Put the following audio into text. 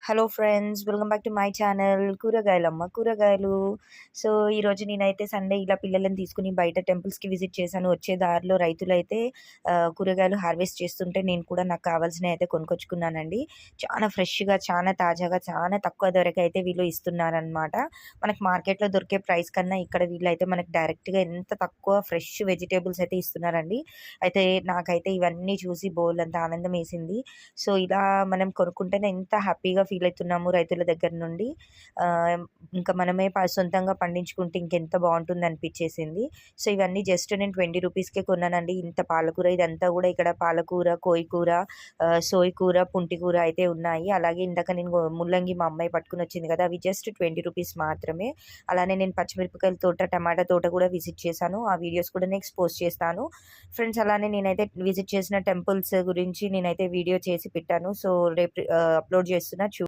Hello friends, welcome back to my channel కూరగాయలమ్మ కూరగాయలు. So ఈరోజు నేనైతే సండే ఇలా పిల్లలని తీసుకుని బయట టెంపుల్స్కి విజిట్ చేశాను. వచ్చే దారిలో రైతులైతే కూరగాయలు హార్వెస్ట్ చేస్తుంటే నేను కూడా నాకు కావాల్సినవి అయితే కొనుక్కొచ్చుకున్నానండి. చాలా ఫ్రెష్గా, చాలా తాజాగా, చాలా తక్కువ ధరకి అయితే వీళ్ళు ఇస్తున్నారనమాట. మనకు మార్కెట్లో దొరికే ప్రైస్ కన్నా ఇక్కడ వీళ్ళైతే మనకు డైరెక్ట్గా ఎంత తక్కువ ఫ్రెష్ వెజిటేబుల్స్ అయితే ఇస్తున్నారండి. అయితే నాకైతే ఇవన్నీ చూసి బోల్డంత ఆనందం వేసింది. సో ఇలా మనం కొనుక్కుంటేనే ఎంత హ్యాపీగా ఫీల్ అవుతున్నాము రైతుల దగ్గర నుండి. ఇంకా మనమే సొంతంగా పండించుకుంటే ఇంకెంత బాగుంటుంది అనిపించేసింది. సో ఇవన్నీ జస్ట్ నేను 20 రూపీస్కే కొన్నానండి. ఇంత పాలకూర, ఇదంతా కూడా ఇక్కడ పాలకూర, కోయికూర, సోయి కూర, పుంటి కూర అయితే ఉన్నాయి. అలాగే ఇందాక నేను ముల్లంగి మా అమ్మాయి పట్టుకుని వచ్చింది కదా, అవి జస్ట్ 20 రూపీస్ మాత్రమే. అలానే నేను పచ్చిమిరపకాయల తోట, టమాటా తోట కూడా విజిట్ చేశాను. ఆ వీడియోస్ కూడా నెక్స్ట్ పోస్ట్ చేస్తాను ఫ్రెండ్స్. అలానే నేనైతే విజిట్ చేసిన టెంపుల్స్ గురించి నేనైతే వీడియో చేసి పెట్టాను. సో రేపు అప్లోడ్ చేస్తున్నా.